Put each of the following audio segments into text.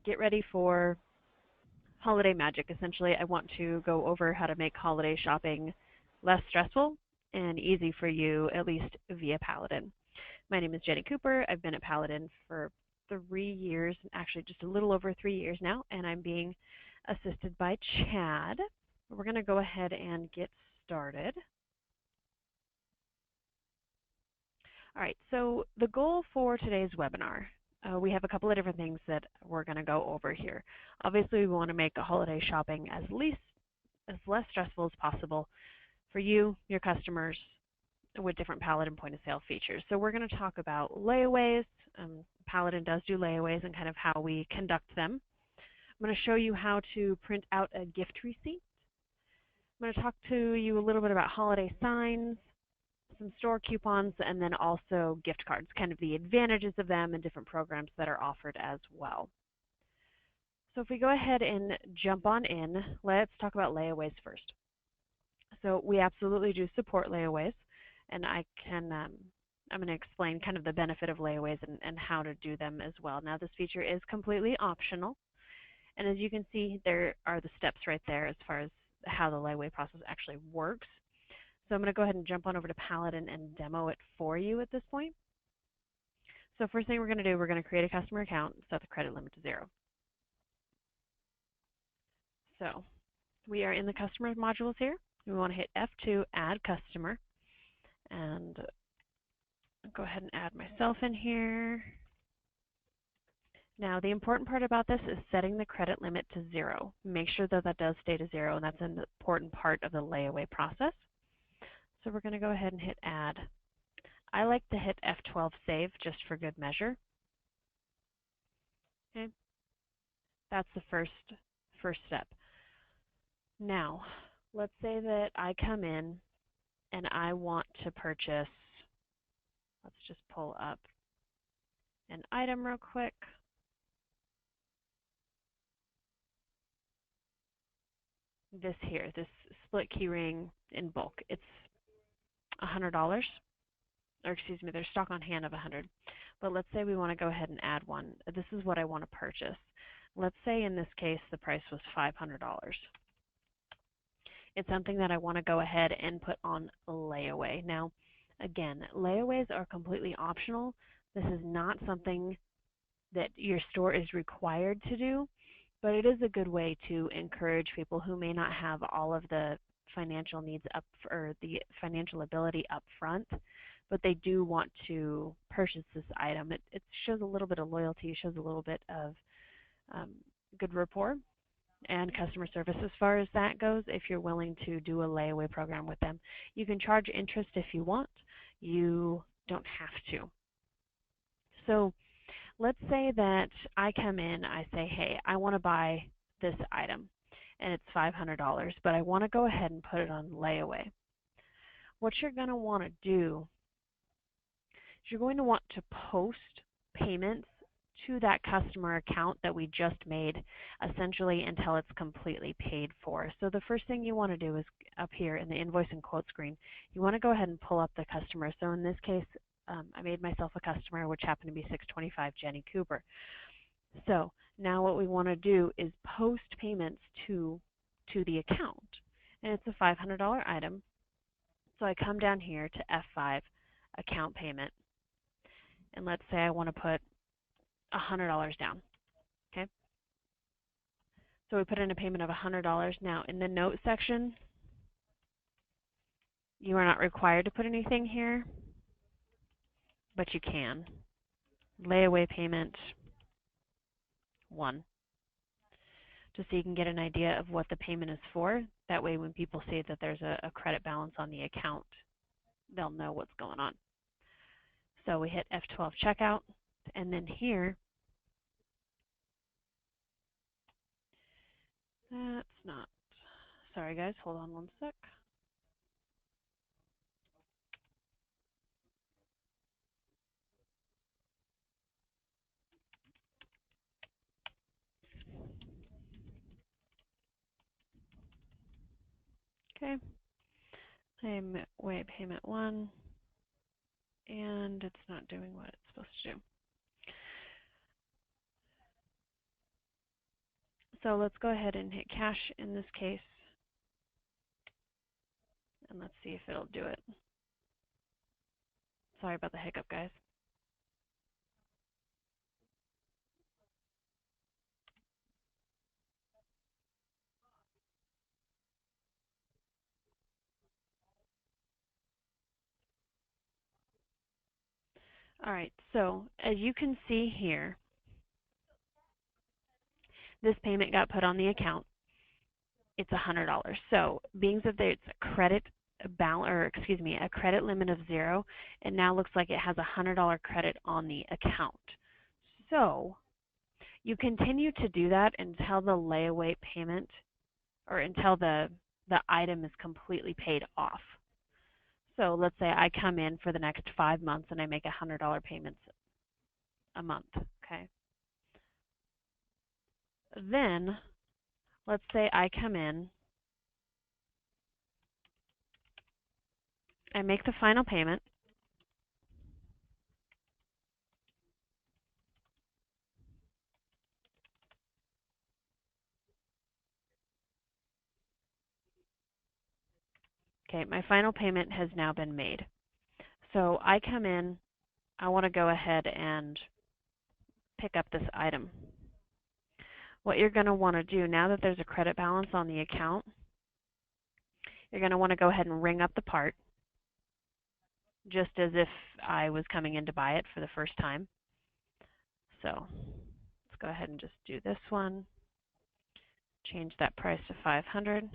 get ready for holiday magic. Essentially, I want to go over how to make holiday shopping less stressful and easy for you, at least via Paladin. My name is Jenny Cooper. I've been at Paladin for 3 years, actually just a little over 3 years now, and I'm being assisted by Chad. We're going to go ahead and get started. All right, so the goal for today's webinar, we have a couple of different things that we're going to go over here. Obviously, we want to make holiday shopping as less stressful as possible for you, your customers, with different Paladin point-of-sale features. So we're going to talk about layaways. Paladin does do layaways and kind of how we conduct them. I'm going to show you how to print out a gift receipt. I'm going to talk to you a little bit about holiday signs, some store coupons, and then also gift cards, kind of the advantages of them and different programs that are offered as well. So if we go ahead and jump on in, let's talk about layaways first. So we absolutely do support layaways, and I'm going to explain kind of the benefit of layaways and how to do them as well. Now this feature is completely optional, and as you can see, there are the steps right there as far as how the layaway process actually works. So I'm going to go ahead and jump on over to Paladin and demo it for you at this point. So first thing we're going to do, we're going to create a customer account and set the credit limit to 0. So we are in the customer modules here. We want to hit F2, add customer, and go ahead and add myself in here. Now the important part about this is setting the credit limit to 0. Make sure that that does stay to 0, and that's an important part of the layaway process. So we're going to go ahead and hit add. I like to hit F12 save just for good measure. Okay, that's the first step. Now, let's say that I come in and I want to purchase, let's just pull up an item real quick. This here, this split key ring in bulk, it's $100, or excuse me, there's stock on hand of 100. But let's say we want to go ahead and add one. This is what I want to purchase. Let's say in this case the price was $500. It's something that I want to go ahead and put on layaway. Now, again, layaways are completely optional. This is not something that your store is required to do, but it is a good way to encourage people who may not have all of the financial needs or the financial ability up front, but they do want to purchase this item. It shows a little bit of loyalty, shows a little bit of good rapport and customer service as far as that goes. If you're willing to do a layaway program with them, you can charge interest if you want. You don't have to. So let's say that I come in, I say, hey, I want to buy this item, and it's $500, but I want to go ahead and put it on layaway. What you're going to want to do is you're going to want to post payments to that customer account that we just made, essentially until it's completely paid for. So the first thing you want to do is up here in the invoice and quote screen, you want to go ahead and pull up the customer. So in this case, I made myself a customer, which happened to be 625 Jenny Cooper. So now what we want to do is post payments to the account. And it's a $500 item. So I come down here to F5, account payment. And let's say I want to put $100 down. Okay. So we put in a payment of $100. Now in the note section, you are not required to put anything here, but you can. Layaway payment 1. Just so you can get an idea of what the payment is for. That way when people see that there's a credit balance on the account, they'll know what's going on. So we hit F12 checkout, and then here, that's not, sorry guys, hold on one sec. Okay, layaway payment 1, and it's not doing what it's supposed to do. So let's go ahead and hit cash in this case, and let's see if it'll do it. Sorry about the hiccup, guys. All right, so as you can see here, this payment got put on the account. It's $100. So being that it's a credit balance, or excuse me, a credit limit of 0, it now looks like it has a $100 credit on the account. So you continue to do that until the layaway payment, or until the item is completely paid off. So let's say I come in for the next 5 months and I make $100 payments a month, okay? Then let's say I come in and make the final payment. Okay, my final payment has now been made. So I come in, I want to go ahead and pick up this item. What you're going to want to do, now that there's a credit balance on the account, you're going to want to go ahead and ring up the part, just as if I was coming in to buy it for the first time. So let's go ahead and just do this one. Change that price to $500.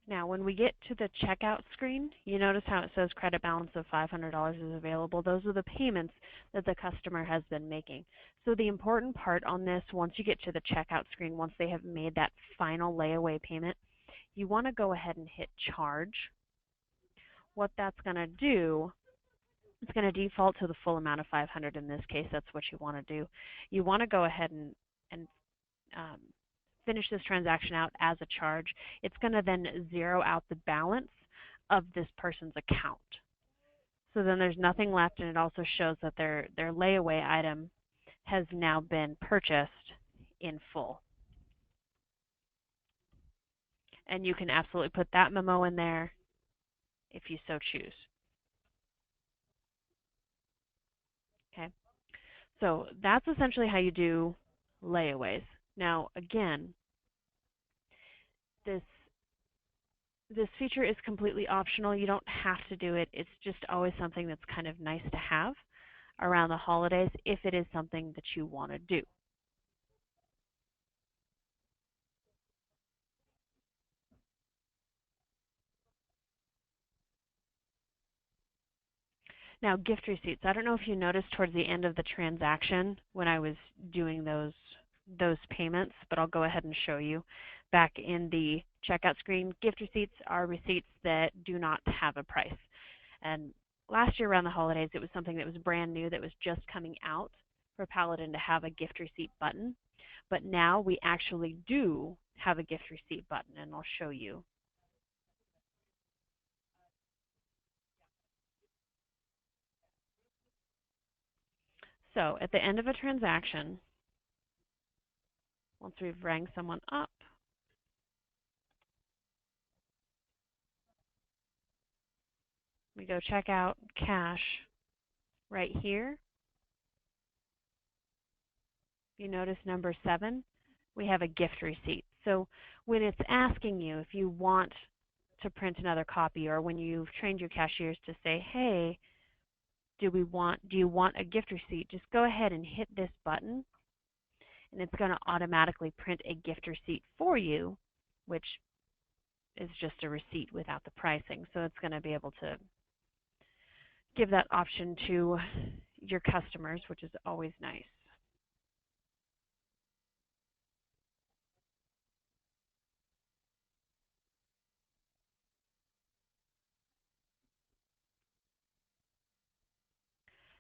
Now, when we get to the checkout screen, you notice how it says credit balance of $500 is available. Those are the payments that the customer has been making. So the important part on this, once you get to the checkout screen, once they have made that final layaway payment, you want to go ahead and hit charge. What that's going to do, it's going to default to the full amount of $500 in this case. That's what you want to do. You want to go ahead and finish this transaction out as a charge. It's going to then zero out the balance of this person's account. So then there's nothing left, and it also shows that their layaway item has now been purchased in full. And you can absolutely put that memo in there if you so choose. Okay, so that's essentially how you do layaways. Now, again, this feature is completely optional. You don't have to do it. It's just always something that's kind of nice to have around the holidays if it is something that you want to do. Now, gift receipts. I don't know if you noticed towards the end of the transaction when I was doing those payments, but I'll go ahead and show you. Back in the checkout screen, gift receipts are receipts that do not have a price. And last year around the holidays, it was something that was brand new that was just coming out for Paladin to have a gift receipt button. But now we actually do have a gift receipt button, and I'll show you. So at the end of a transaction, once we've rang someone up, we go check out cash right here. You notice number 7, we have a gift receipt. So when it's asking you if you want to print another copy, or when you've trained your cashiers to say, hey, do you want a gift receipt, just go ahead and hit this button, and it's going to automatically print a gift receipt for you, which is just a receipt without the pricing. So it's going to be able to give that option to your customers, which is always nice.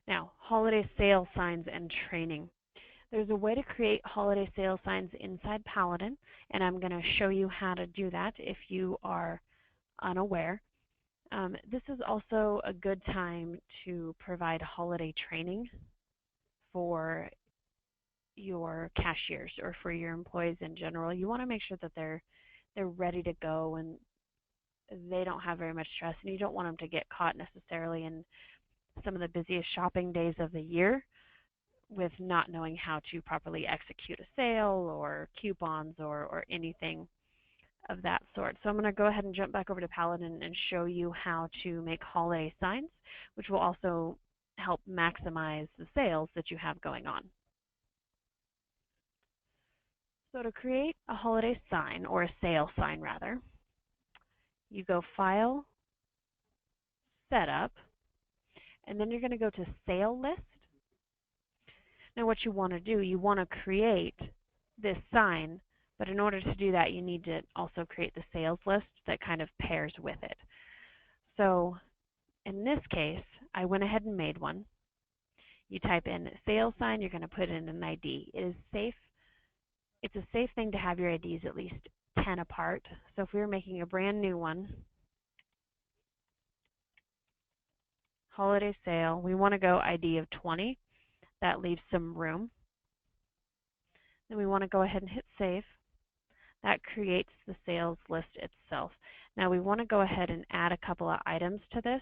Now, holiday sale signs and training. There's a way to create holiday sale signs inside Paladin, and I'm going to show you how to do that if you are unaware. This is also a good time to provide holiday training for your cashiers or for your employees in general. You want to make sure that they're ready to go and they don't have very much stress, and you don't want them to get caught necessarily in some of the busiest shopping days of the year with not knowing how to properly execute a sale or coupons or anything of that sort. So I'm going to go ahead and jump back over to Paladin and show you how to make holiday signs, which will also help maximize the sales that you have going on. So to create a holiday sign, or a sale sign rather, you go File, Setup, and then you're going to go to Sale List. Now what you want to do, you want to create this sign, but in order to do that you need to also create the sales list that kind of pairs with it. So in this case, I went ahead and made one. You type in sales sign, you're going to put in an ID. It is safe. It's a safe thing to have your IDs at least 10 apart. So if we were making a brand new one, holiday sale, we want to go ID of 20. That leaves some room. Then we want to go ahead and hit save. That creates the sales list itself. Now we want to go ahead and add a couple of items to this.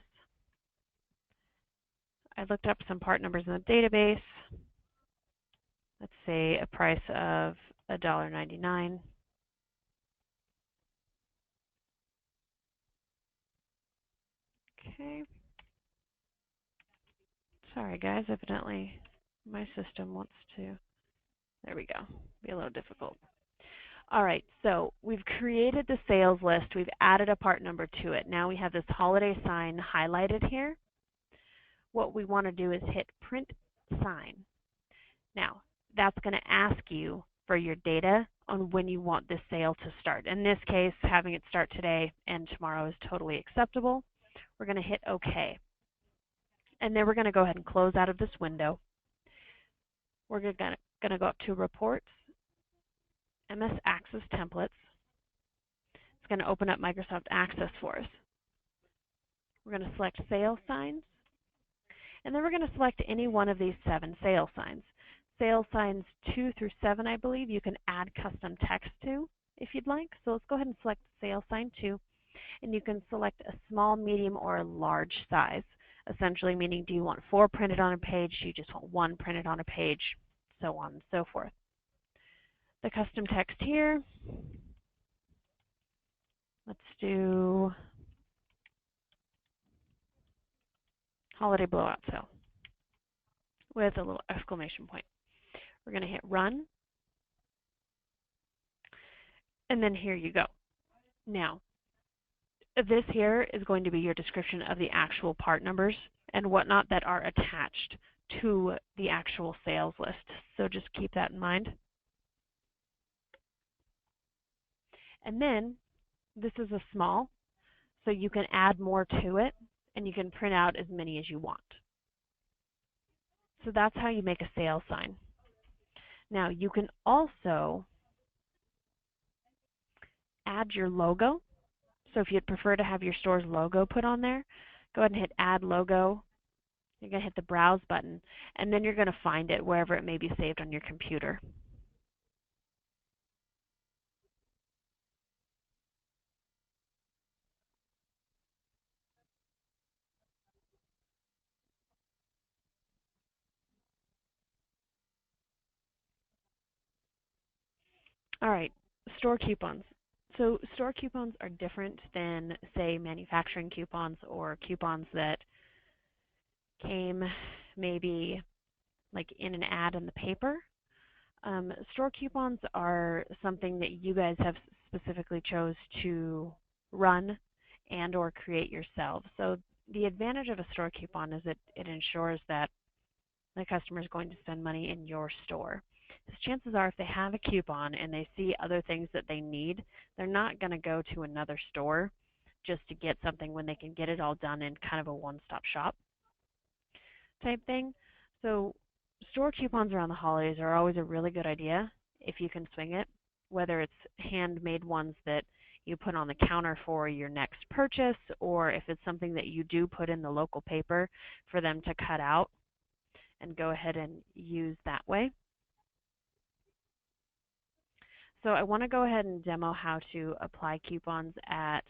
I looked up some part numbers in the database. Let's say a price of $1.99. Okay. Sorry guys, evidently my system wants to, there we go, be a little difficult. All right, so we've created the sales list. We've added a part number to it. Now we have this holiday sign highlighted here. What we want to do is hit Print Sign. Now, that's going to ask you for your data on when you want this sale to start. In this case, having it start today and tomorrow is totally acceptable. We're going to hit OK. And then we're going to go ahead and close out of this window. We're going to go up to Reports, MS Access Templates. It's going to open up Microsoft Access for us. We're going to select Sales Signs, and then we're going to select any one of these 7 sale signs. Sale signs 2 through 7, I believe, you can add custom text to if you'd like. So let's go ahead and select Sale Sign 2, and you can select a small, medium, or a large size, essentially meaning do you want 4 printed on a page, do you just want 1 printed on a page, so on and so forth. The custom text here, let's do holiday blowout sale with a little exclamation point. We're going to hit Run, and then here you go. Now, this here is going to be your description of the actual part numbers and whatnot that are attached to the actual sales list. So just keep that in mind. And then this is a small, so you can add more to it and you can print out as many as you want. So that's how you make a sale sign. Now you can also add your logo. So if you'd prefer to have your store's logo put on there, go ahead and hit Add Logo. You're going to hit the Browse button, and then you're going to find it wherever it may be saved on your computer. All right, store coupons. So store coupons are different than, say, manufacturing coupons or coupons that came maybe like in an ad in the paper. Store coupons are something that you guys have specifically chose to run and or create yourselves. So the advantage of a store coupon is that it ensures that the customer is going to spend money in your store. Because chances are if they have a coupon and they see other things that they need, they're not going to go to another store just to get something when they can get it all done in kind of a one-stop shop type thing. So store coupons around the holidays are always a really good idea if you can swing it, whether it's handmade ones that you put on the counter for your next purchase, or if it's something that you do put in the local paper for them to cut out and go ahead and use that way. So I want to go ahead and demo how to apply coupons at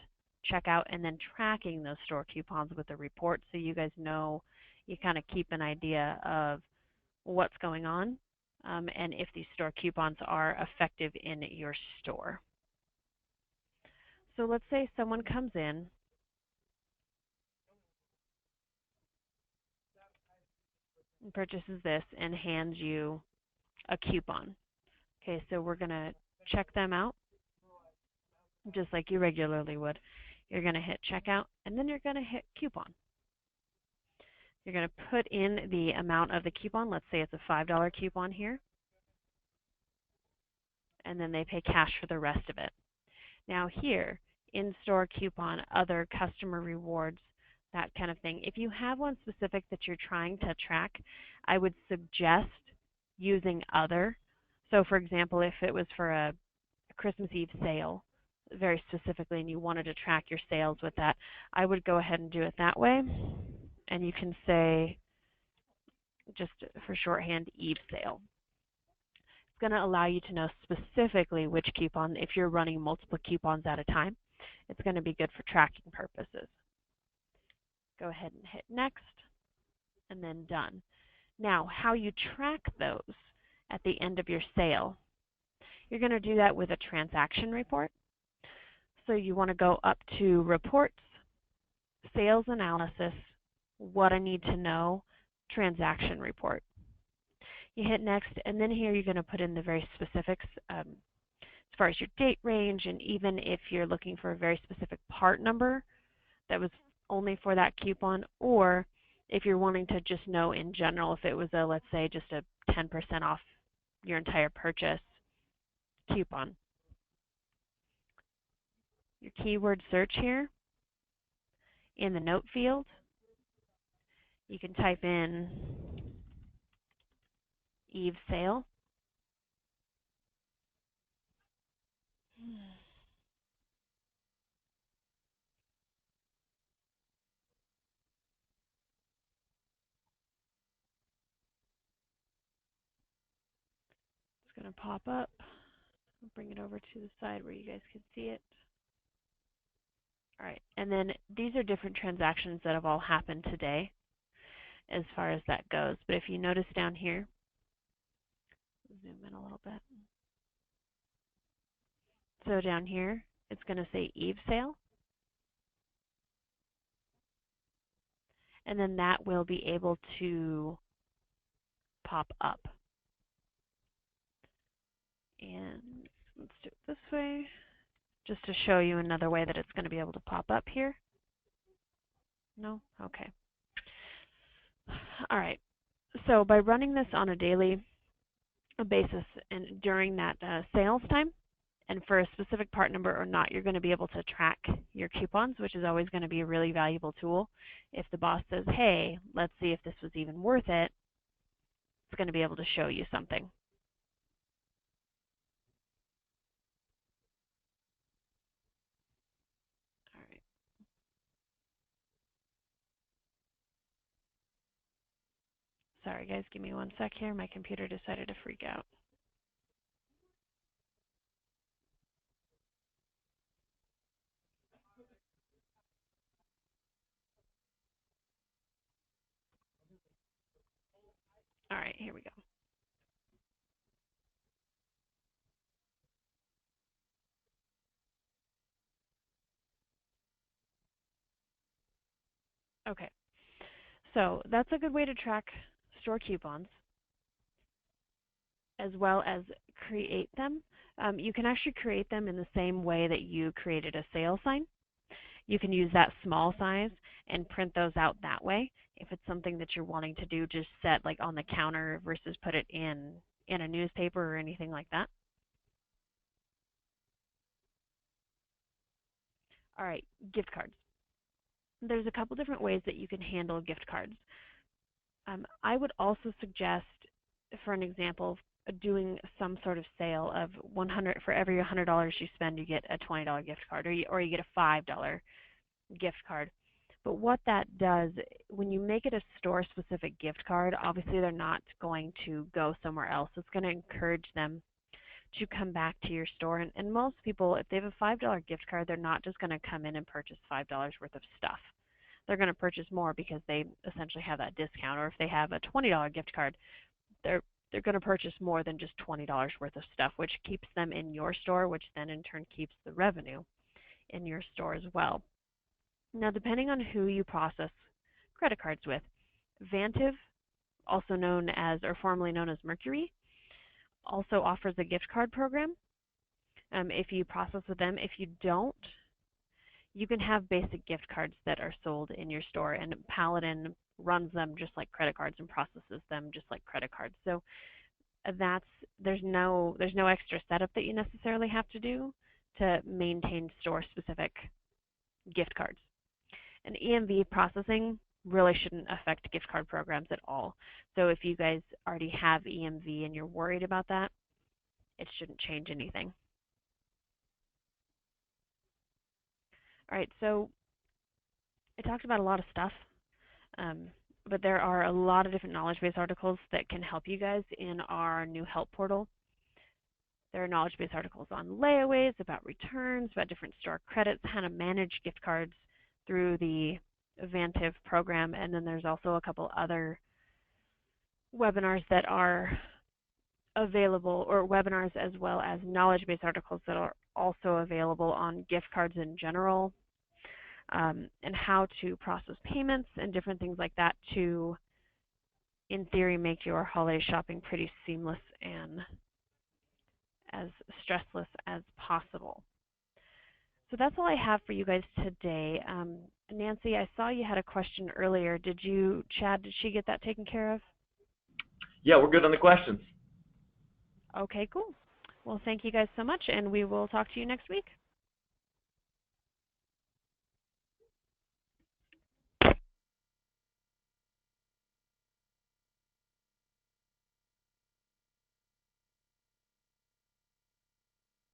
checkout and then tracking those store coupons with a report so you guys know, you kind of keep an idea of what's going on and if these store coupons are effective in your store. So let's say someone comes in and purchases this and hands you a coupon. Okay, so we're going to check them out just like you regularly would. You're going to hit checkout and then you're going to hit coupon. You're going to put in the amount of the coupon. Let's say it's a $5 coupon here. And then they pay cash for the rest of it. Now here, in-store coupon, other customer rewards, that kind of thing. If you have one specific that you're trying to track, I would suggest using other. So for example, if it was for a Christmas Eve sale, very specifically, and you wanted to track your sales with that, I would go ahead and do it that way. And you can say, just for shorthand, Eve sale. It's going to allow you to know specifically which coupon, if you're running multiple coupons at a time, it's going to be good for tracking purposes. Go ahead and hit next, and then done. Now, how you track those at the end of your sale, you're going to do that with a transaction report. So you want to go up to Reports, Sales Analysis, What I Need to Know, Transaction Report. You hit next, and then here you're going to put in the very specifics as far as your date range, and even if you're looking for a very specific part number that was only for that coupon, or if you're wanting to just know in general if it was a, let's say, just a 10% off your entire purchase coupon. Your keyword search here in the note field, you can type in Eve sale. It's going to pop up. I'll bring it over to the side where you guys can see it. All right, and then these are different transactions that have all happened today as far as that goes. But if you notice down here, zoom in a little bit. So down here, it's going to say Eve sale. And then that will be able to pop up. And let's do it this way, just to show you another way that it's going to be able to pop up here. No? Okay. All right. So by running this on a daily basis and during that sales time, and for a specific part number or not, you're going to be able to track your coupons, which is always going to be a really valuable tool. If the boss says, hey, let's see if this was even worth it, it's going to be able to show you something. All right. Sorry, guys, give me 1 sec here. My computer decided to freak out. All right, here we go. Okay, so that's a good way to track store coupons as well as create them. You can actually create them in the same way that you created a sale sign. You can use that small size and print those out that way. If it's something that you're wanting to do, just set like on the counter versus put it in a newspaper or anything like that. All right, gift cards. There's a couple different ways that you can handle gift cards. I would also suggest for an example, doing some sort of sale of 100 for every $100 you spend, you get a $20 gift card, or you get a $5 gift card. But what that does, when you make it a store-specific gift card, obviously they're not going to go somewhere else. It's going to encourage them to come back to your store. And most people, if they have a $5 gift card, they're not just going to come in and purchase $5 worth of stuff. They're going to purchase more because they essentially have that discount. Or if they have a $20 gift card, they're going to purchase more than just $20 worth of stuff, which keeps them in your store, which then in turn keeps the revenue in your store as well. Now, depending on who you process credit cards with, Vantiv, also known as or formerly known as Mercury, also offers a gift card program. If you process with them, if you don't, you can have basic gift cards that are sold in your store, and Paladin runs them just like credit cards and processes them just like credit cards. So there's no extra setup that you necessarily have to do to maintain store-specific gift cards. And EMV processing really shouldn't affect gift card programs at all. So if you guys already have EMV and you're worried about that, it shouldn't change anything. All right, so I talked about a lot of stuff, but there are a lot of different knowledge base articles that can help you guys in our new help portal. There are knowledge base articles on layaways, about returns, about different store credits, how to manage gift cards through the Vantiv program, and then there's also a couple other webinars that are available, or webinars as well as knowledge base articles that are also available on gift cards in general, and how to process payments and different things like that to, in theory, make your holiday shopping pretty seamless and as stressless as possible. So that's all I have for you guys today. Nancy, I saw you had a question earlier. Chad, did she get that taken care of? Yeah, we're good on the questions. Okay, cool. Well, thank you guys so much, and we will talk to you next week.